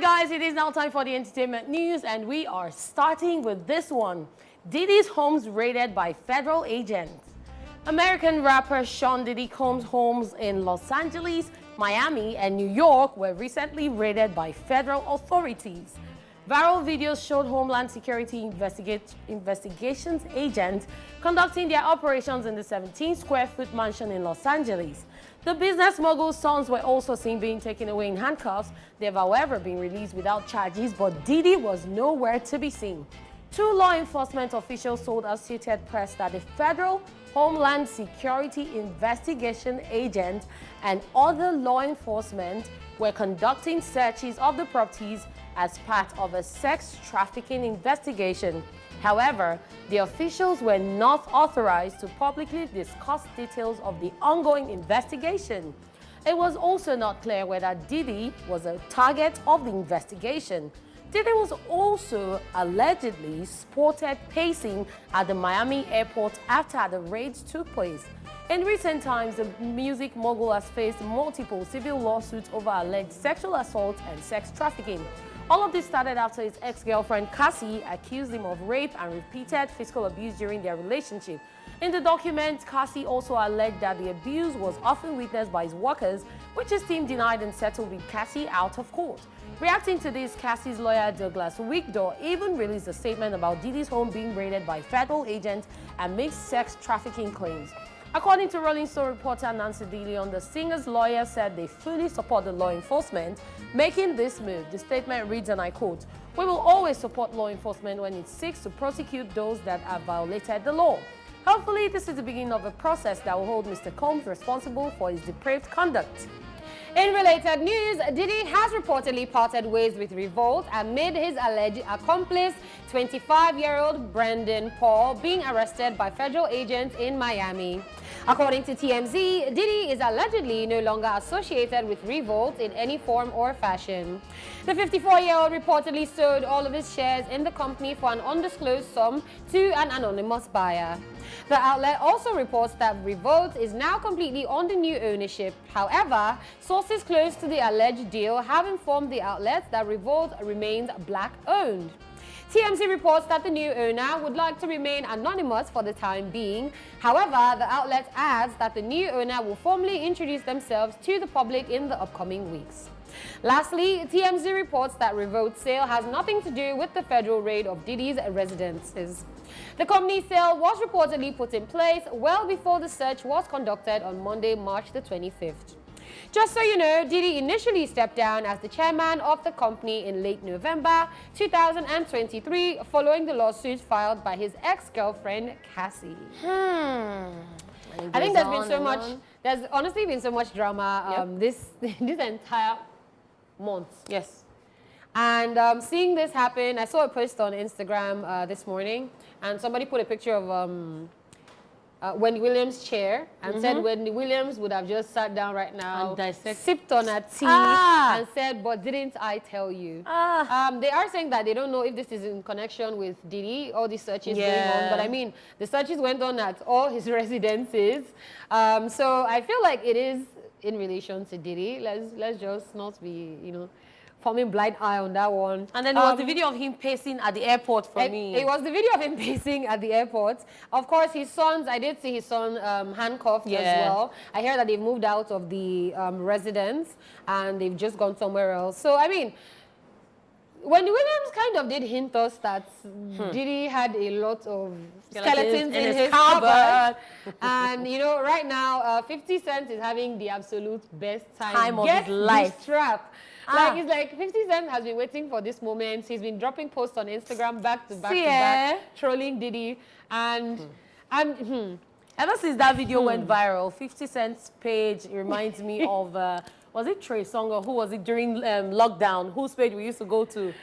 guys, it is now time for the entertainment news, and we are starting with this one. Diddy's homes raided by federal agents. American rapper Sean Diddy Combs' homes in Los Angeles, Miami, and New York were recently raided by federal authorities. Viral videos showed Homeland Security investigations agents conducting their operations in the 17-square-foot mansion in Los Angeles. The business mogul's sons were also seen being taken away in handcuffs. They have, however, been released without charges, but Diddy was nowhere to be seen. Two law enforcement officials told Associated Press that the Federal Homeland Security investigation agents and other law enforcement were conducting searches of the properties as part of a sex trafficking investigation. However, the officials were not authorized to publicly discuss details of the ongoing investigation. It was also not clear whether Diddy was a target of the investigation. Diddy was also allegedly spotted pacing at the Miami airport after the raids took place. In recent times, the music mogul has faced multiple civil lawsuits over alleged sexual assault and sex trafficking. All of this started after his ex-girlfriend Cassie accused him of rape and repeated physical abuse during their relationship. In the document, Cassie also alleged that the abuse was often witnessed by his workers, which his team denied and settled with Cassie out of court. Reacting to this, Cassie's lawyer Douglas Wigdor even released a statement about Diddy's home being raided by federal agents and made sex trafficking claims. According to Rolling Stone reporter Nancy DeLeon, the singer's lawyer said they fully support the law enforcement making this move. The statement reads, and I quote, "We will always support law enforcement when it seeks to prosecute those that have violated the law. Hopefully, this is the beginning of a process that will hold Mr. Combs responsible for his depraved conduct." In related news, Diddy has reportedly parted ways with Revolt amid his alleged accomplice, 25-year-old Brandon Paul, being arrested by federal agents in Miami. According to TMZ, Diddy is allegedly no longer associated with Revolt in any form or fashion. The 54-year-old reportedly sold all of his shares in the company for an undisclosed sum to an anonymous buyer. The outlet also reports that Revolt is now completely under new ownership. However, sources close to the alleged deal have informed the outlet that Revolt remains black-owned. TMZ reports that the new owner would like to remain anonymous for the time being. However, the outlet adds that the new owner will formally introduce themselves to the public in the upcoming weeks. Lastly, TMZ reports that Revolt's sale has nothing to do with the federal raid of Diddy's residences. The company's sale was reportedly put in place well before the search was conducted on Monday, March the 25th. Just so you know, Diddy initially stepped down as the chairman of the company in late November 2023 following the lawsuit filed by his ex-girlfriend Cassie. I think there's honestly been so much drama this entire month. Yes. And seeing this happen, I saw a post on Instagram this morning, and somebody put a picture of Wendy Williams' chair and said Wendy Williams would have just sat down right now, sipped on a tea, and said, "But didn't I tell you?" They are saying that they don't know if this is in connection with Diddy, all these searches going on. But I mean, the searches went on at all his residences. So I feel like it is in relation to Diddy. Let's just not be, forming blind eye on that one. And then there was the video of him pacing at the airport for me. It was the video of him pacing at the airport. Of course, his sons, I did see his son handcuffed as well. I hear that they've moved out of the residence and they've just gone somewhere else. So, I mean, Wendy Williams kind of did hint us that Diddy had a lot of skeletons in his cupboard. And, right now, 50 Cent is having the absolute best time of his life. This strap. It's like 50 Cent has been waiting for this moment. He's been dropping posts on Instagram back to back, trolling Diddy. And ever since that video went viral, 50 Cent's page reminds me of, was it Trey Songz or who was it during lockdown? Whose page we used to go to?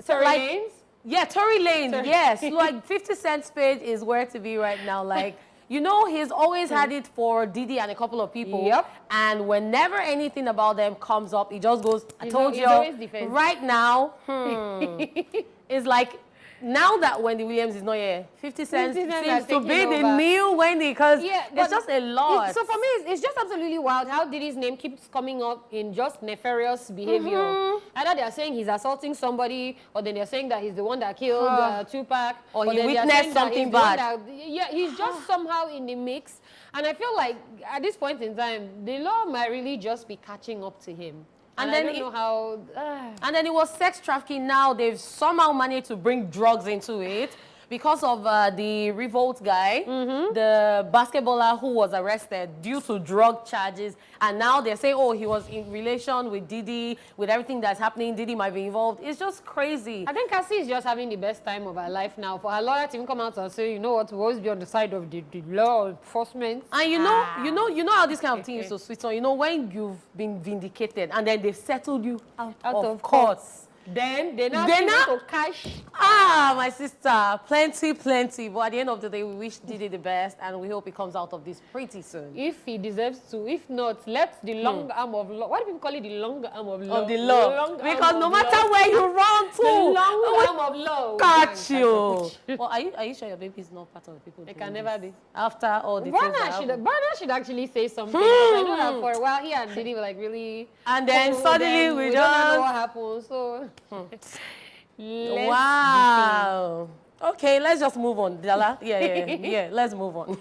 Tory Lanez? Yeah, Tory Lanez, yes. Like 50 Cent's page is where to be right now. Like, he's always had it for Diddy and a couple of people. Yep. And whenever anything about them comes up, he just goes, I told you, always defensive. right now, it's like, now that Wendy Williams is not here, 50 Cent 50 Cent seems to be over. the new Wendy because Yeah, it's just a lot. So for me, it's just absolutely wild how Diddy's name keeps coming up in just nefarious behavior. Either they're saying he's assaulting somebody, or then they're saying that he's the one that killed Tupac, or he then they're witnessed saying that something he's the one bad. yeah, he's just somehow in the mix. And I feel like at this point in time, the law might really just be catching up to him. And then I don't know how... And then it was sex trafficking. Now they've somehow managed to bring drugs into it because of the Revolt guy, the basketballer who was arrested due to drug charges. And now they're saying, oh, he was in relation with Diddy, with everything that's happening. Diddy might be involved. It's just crazy. I think Cassie is just having the best time of her life now. For her lawyer to even come out and say, you know what, we'll always be on the side of the law enforcement. And you know how this kind of thing is so sweet. So you know when you've been vindicated and then they've settled you out of court. Then they now to cash. Ah, my sister, plenty. But at the end of the day, we wish Diddy the best, and we hope he comes out of this pretty soon. If he deserves to. If not, let the long arm of law. Why do people call it the long arm of law? Of the law. Because no matter where you run to, the long arm of law catch you. Well, are you sure your baby is not part of the people? It can never be. After all the things that happened. Burner should actually say something. I know that for a while he and Diddy were like really. And then suddenly we don't know what happened. So. Wow. Okay, let's just move on, Dala. Yeah, let's move on.